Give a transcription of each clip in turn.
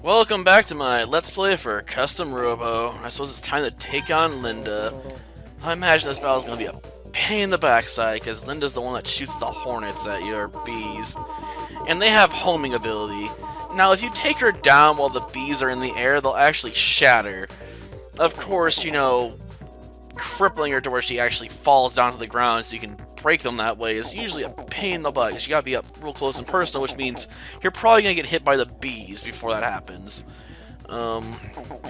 Welcome back to my Let's Play for Custom Robo. I suppose it's time to take on Linda. I imagine this battle is going to be a pain in the backside, because Linda's the one that shoots the hornets at you, or bees. And they have homing ability. Now, if you take her down while the bees are in the air, they'll actually shatter. Of course, you know, crippling her to where she actually falls down to the ground so you can break them that way is usually a pain in the butt, because you gotta be up real close and personal, which means you're probably gonna get hit by the bees before that happens.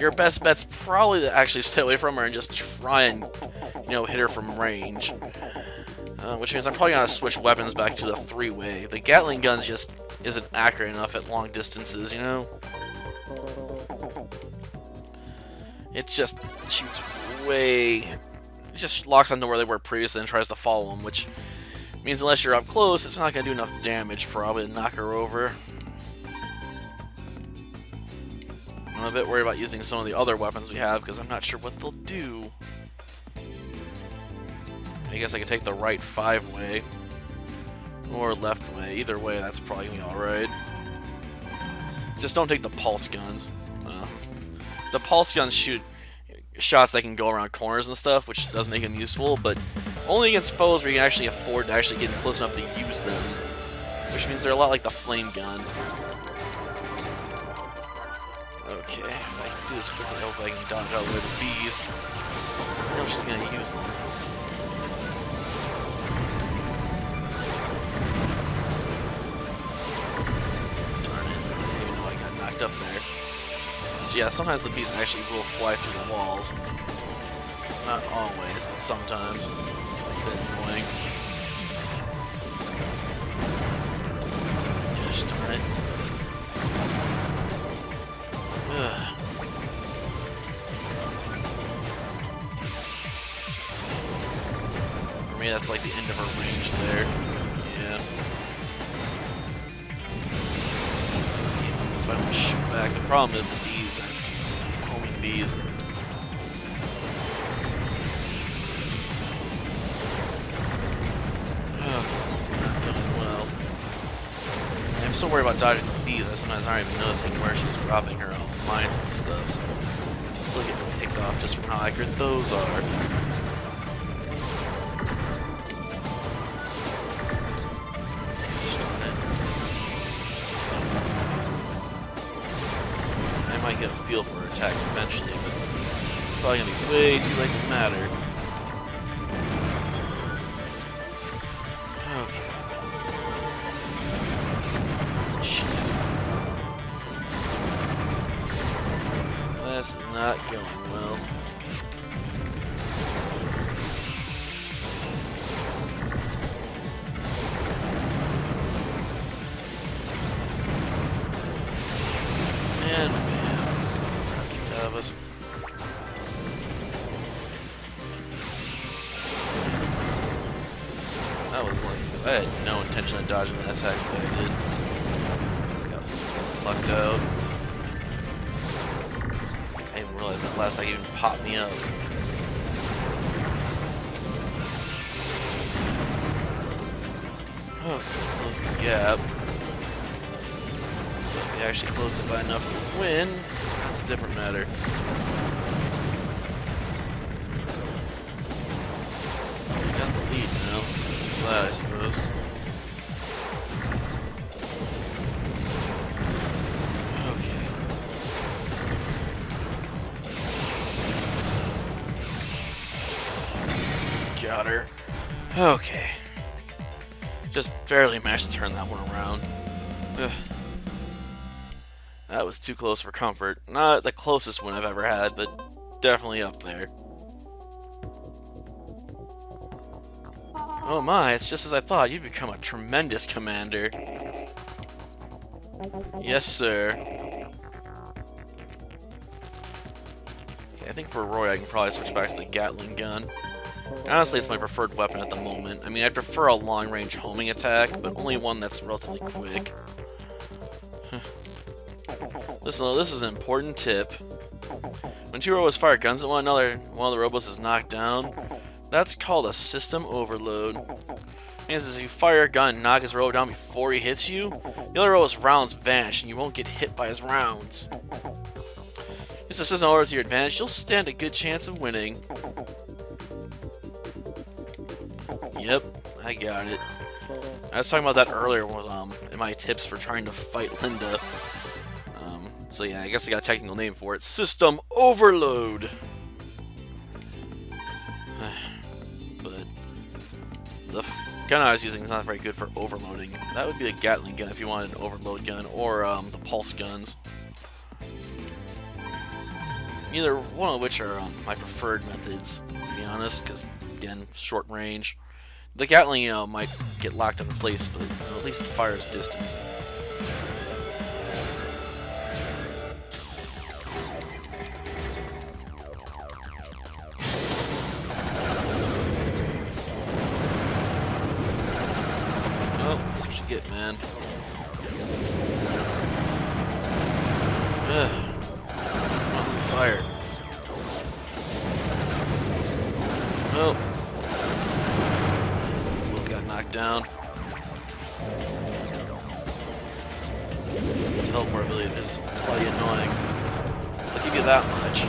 Your best bet's probably to actually stay away from her and just try and, you know, hit her from range. Which means I'm probably gonna switch weapons back to the three-way. The Gatling guns just isn't accurate enough at long distances, you know? It just shoots way... It just locks onto where they were previously and tries to follow them, which means unless you're up close, it's not going to do enough damage probably to knock her over. I'm a bit worried about using some of the other weapons we have, because I'm not sure what they'll do. I guess I could take the right five-way, or left way. Either way, that's probably going to be alright. Just don't take the pulse guns. The pulse guns shoot shots that can go around corners and stuff, which does make them useful, but only against foes where you can actually afford to actually get close enough to use them, which means they're a lot like the flame gun. Okay, if I can do this quickly, I hope I can dodge out of the way of the bees. So I know she's going to use them. Darn it, I didn't even know I got knocked up there. So yeah, sometimes the bees actually will fly through the walls. Not always, but sometimes. It's a bit annoying. Gosh darn it. Ugh. For me, that's like the end of her range there. Yeah. That's why I don't shoot back. The problem is the bees are homing bees. Oh, this is not going well. I'm so worried about dodging the bees that sometimes I'm not even noticing where she's dropping her own mines and stuff, so I'm still getting picked off just from how accurate those are. I might get a feel for her attacks eventually, but it's probably going to be way too late to matter. Okay. Jeez. This is not going well. And I'm just gonna get crap kicked out of us. That was lucky, because I had no intention of dodging that attack the way I did. Just got lucked out. I didn't realize that last attack even popped me up. Okay, close the gap. We actually closed it by enough to win. That's a different matter. We got the lead now. There's that, I suppose. Okay. Got her. Okay. Just barely managed to turn that one around. Ugh. That was too close for comfort. Not the closest one I've ever had, but definitely up there. Oh my, it's just as I thought. You've become a tremendous commander. Yes, sir. Okay, I think for Roy I can probably switch back to the Gatling gun. Honestly, it's my preferred weapon at the moment. I mean, I'd prefer a long-range homing attack, but only one that's relatively quick. Listen, this is an important tip. When two robos fire guns at one another, one of the robos is knocked down. That's called a system overload. Means if you fire a gun and knock his robo down before he hits you, The other Robo's rounds vanish, and you won't get hit by his rounds. Use the system order to your advantage, you'll stand a good chance of winning. Yep, I got it. I was talking about that earlier with, in my tips for trying to fight Linda. So yeah, I guess I got a technical name for it. System Overload! But the gun I was using is not very good for overloading. That would be a Gatling gun if you wanted an overload gun, or the pulse guns. Neither one of which are my preferred methods, to be honest, because, again, short range. The Gatling, you know, might get locked into place, but at least it fires distance. Oh, that's what you get, man. Ugh. Fire. Oh. Both got knocked down. Teleport ability is bloody annoying. I'll give you that much.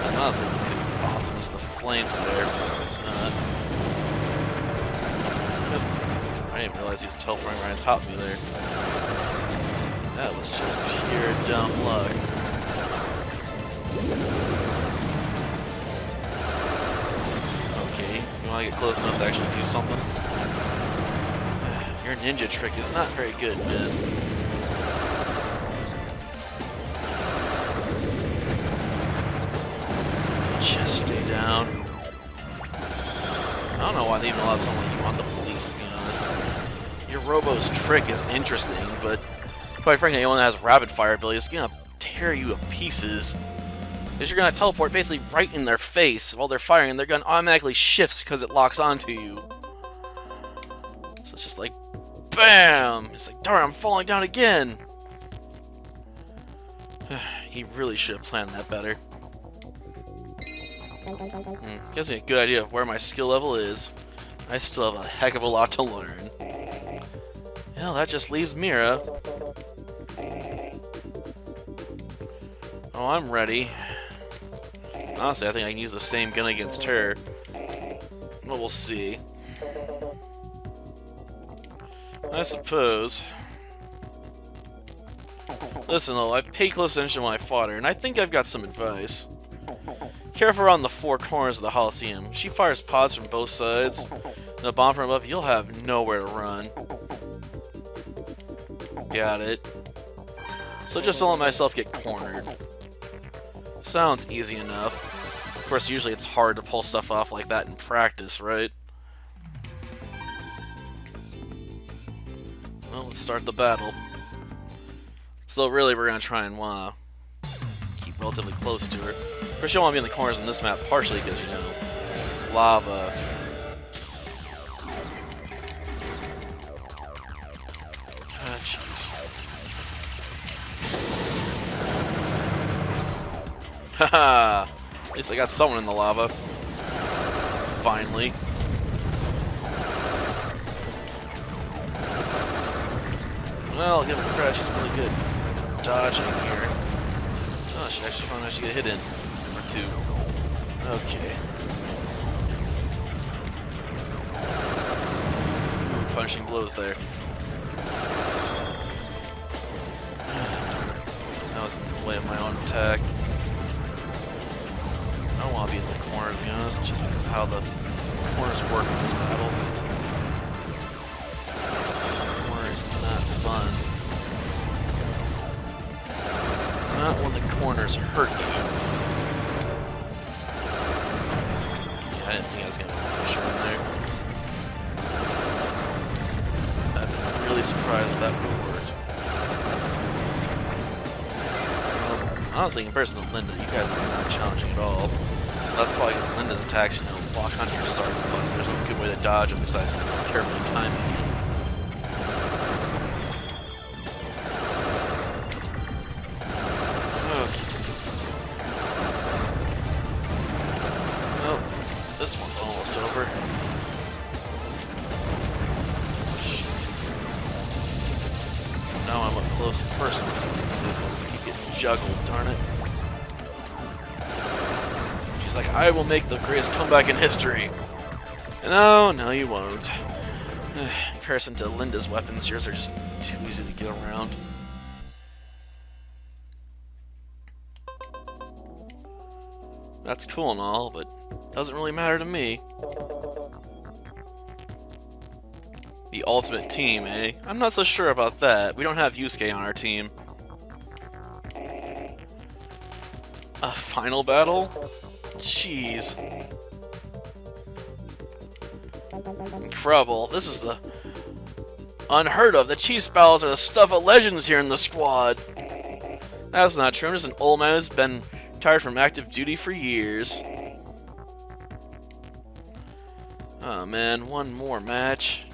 That's honestly could bounce into the flames there, but it's not. I didn't realize he was teleporting right on top of me there. That was just pure dumb luck. Okay, you want to get close enough to actually do something? Your ninja trick is not very good, man. Just stay down. I don't know why they even allowed someone like you on the police, to be honest. Your Robo's trick is interesting, but quite frankly, anyone that has rapid fire ability is gonna tear you to pieces. Because you're gonna teleport basically right in their face while they're firing, and their gun automatically shifts because it locks onto you. So it's just like, BAM! It's like, darn, I'm falling down again! He really should have planned that better. Gives me a good idea of where my skill level is. I still have a heck of a lot to learn. Well, that just leaves Mira. Oh, I'm ready. Honestly, I think I can use the same gun against her. But we'll see. I suppose. Listen, though, I paid close attention when I fought her, and I think I've got some advice. Careful around the four corners of the Coliseum. She fires pods from both sides, and a bomb from above, you'll have nowhere to run. Got it. So just don't let myself get cornered. Sounds easy enough. Of course, usually it's hard to pull stuff off like that in practice, right? Well, let's start the battle. So really, we're gonna try and keep relatively close to her. Of course, you don't want to be in the corners in this map, partially because, you know, lava. Ah, jeez. Haha! At least I got someone in the lava. Finally. Well, I'll give her credit, she's really good dodging here. Oh, she actually found out she get hit in. Number 2. Okay. Ooh, punishing blows there. That was in the way of my own attack. I don't want to be in the corner, to be honest, just because of how the corners work in this battle. The corner is not fun. Not when the corners hurt you. Yeah, I didn't think I was going to push her in there. I'm really surprised that would worked. Well, honestly, in comparison to Linda, you guys are not challenging at all. That's probably because Linda's attacks, you know, lock onto your start button, so there's no good way to dodge them besides carefully timing it. This one's almost over. close in person. It's gonna be difficult to keep getting juggled, darn it. She's like, I will make the greatest comeback in history. No, no you won't. In comparison to Linda's weapons, yours are just too easy to get around. That's cool and all, but doesn't really matter to me. The ultimate team, eh? I'm not so sure about that. We don't have Yusuke on our team. A final battle? Jeez. Incredible. This is the unheard of. The Chiefs battles are the stuff of legends here in the squad. That's not true. I'm just an old man who's been retired from active duty for years. Oh man, one more match.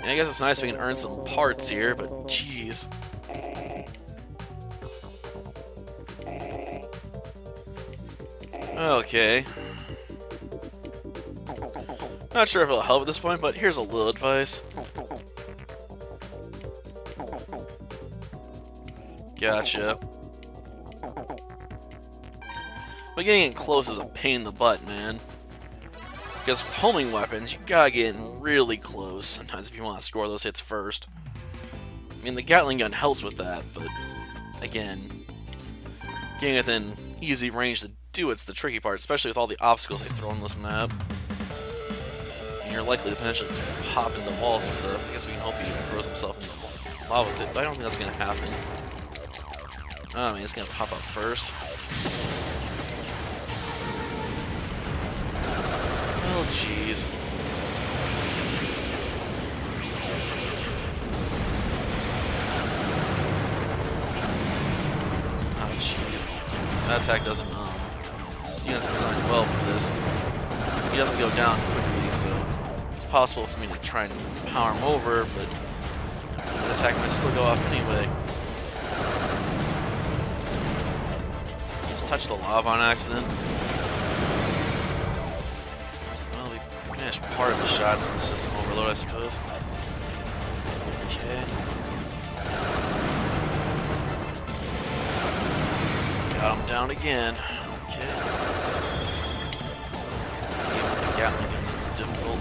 I guess it's nice we can earn some parts here, but jeez. Okay. Not sure if it'll help at this point, but here's a little advice. Gotcha. But getting it close is a pain in the butt, man. Because with homing weapons, you gotta get in really close sometimes if you want to score those hits first. I mean, the Gatling gun helps with that, but again, getting within easy range to do it's the tricky part, especially with all the obstacles they throw on this map. And you're likely to potentially pop into walls and stuff. I guess we can hope he throws himself into the lava with it, but I don't think that's gonna happen. Oh man, it's gonna pop up first. Oh, jeez. Oh, jeez. That attack doesn't, this unit's designed well for this. He doesn't go down quickly, so it's possible for me to try and power him over, but the attack might still go off anyway. Just touch the lava on accident. Part of the shots with the system overload, I suppose. Okay. Got him down again. Okay. Even with the Gatling gun, this is difficult.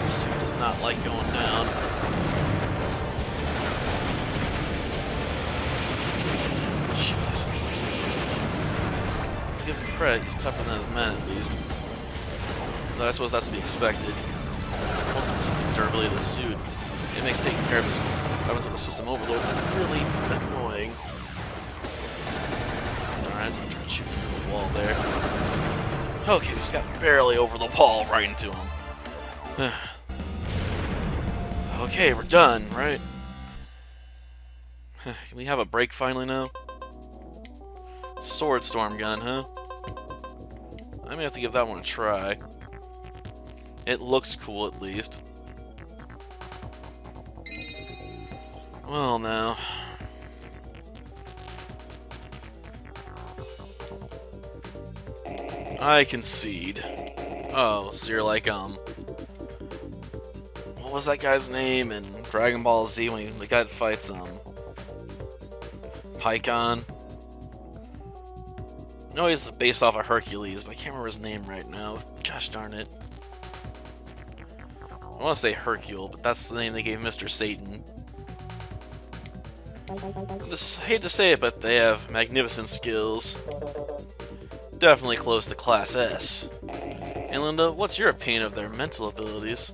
The suit does not like going down. Jeez. Give him credit, he's tougher than his men at least. Though I suppose that's to be expected. Also, it's just the durability of the suit. It makes taking care of his weapons with the system overload really annoying. Alright, I'm trying to shoot into the wall there. Okay, we just got barely over the wall right into him. Okay, we're done, right? Can we have a break finally now? Sword storm gun, huh? I may have to give that one a try. It looks cool, at least. Well, now. I concede. Oh, so you're like, what was that guy's name in Dragon Ball Z when the guy that fights, Pycon? No, he's based off of Hercules, but I can't remember his name right now. Gosh darn it. I want to say Hercule, but that's the name they gave Mr. Satan. I just hate to say it, but they have magnificent skills. Definitely close to Class S. And Linda, what's your opinion of their mental abilities?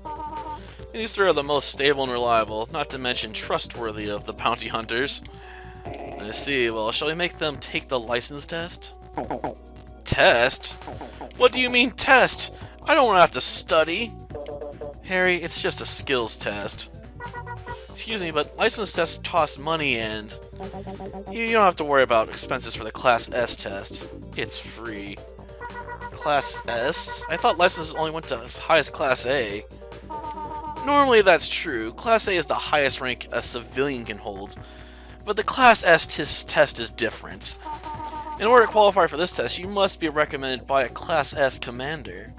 These three are the most stable and reliable, not to mention trustworthy of the bounty hunters. I see, well, shall we make them take the license test? Test? What do you mean test? I don't want to have to study. Harry, it's just a skills test. Excuse me, but license tests cost money and you don't have to worry about expenses for the Class S test. It's free. Class S? I thought licenses only went to as high as Class A. Normally that's true. Class A is the highest rank a civilian can hold. But the Class S test is different. In order to qualify for this test, you must be recommended by a Class S commander.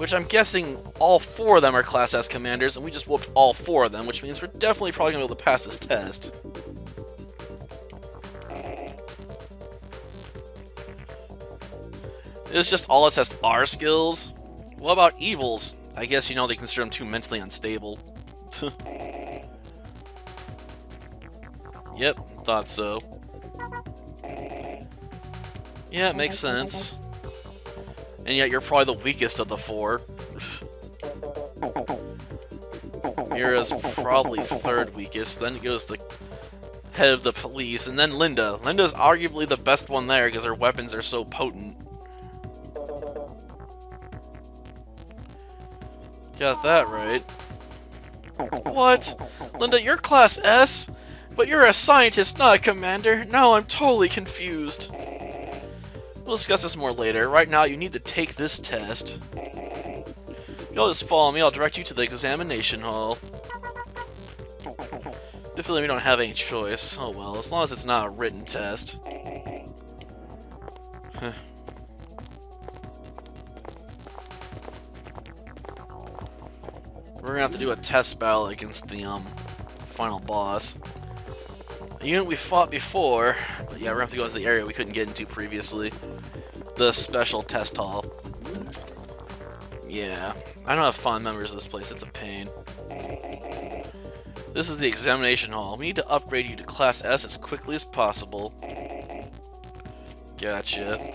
Which I'm guessing all 4 of them are Class S commanders, and we just whooped all 4 of them, which means we're definitely probably going to be able to pass this test. It's just all it test our skills. What about evils? I guess, you know, they consider them too mentally unstable. Yep, thought so. Yeah, it makes sense. And yet you're probably the weakest of the 4. Mira's probably 3rd weakest, then it goes the head of the police, and then Linda. Linda's arguably the best one there because her weapons are so potent. Got that right. What? Linda, you're Class S? But you're a scientist, not a commander. Now I'm totally confused. We'll discuss this more later. Right now, you need to take this test. You'll just follow me, I'll direct you to the examination hall. The feeling we don't have any choice. Oh well, as long as it's not a written test. We're gonna have to do a test battle against the final boss. A unit we fought before, but yeah, we're gonna have to go to the area we couldn't get into previously. The special test hall. Yeah, I don't have fond memories of this place, it's a pain. This is the examination hall. We need to upgrade you to Class S as quickly as possible. Gotcha.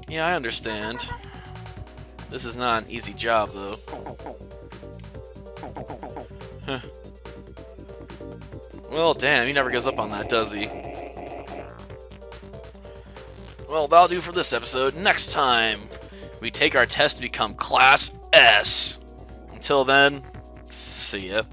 Yeah, I understand. This is not an easy job, though. Huh. Well, damn, he never gives up on that, does he? Well, that'll do for this episode. Next time, we take our test to become Class S. Until then, see ya.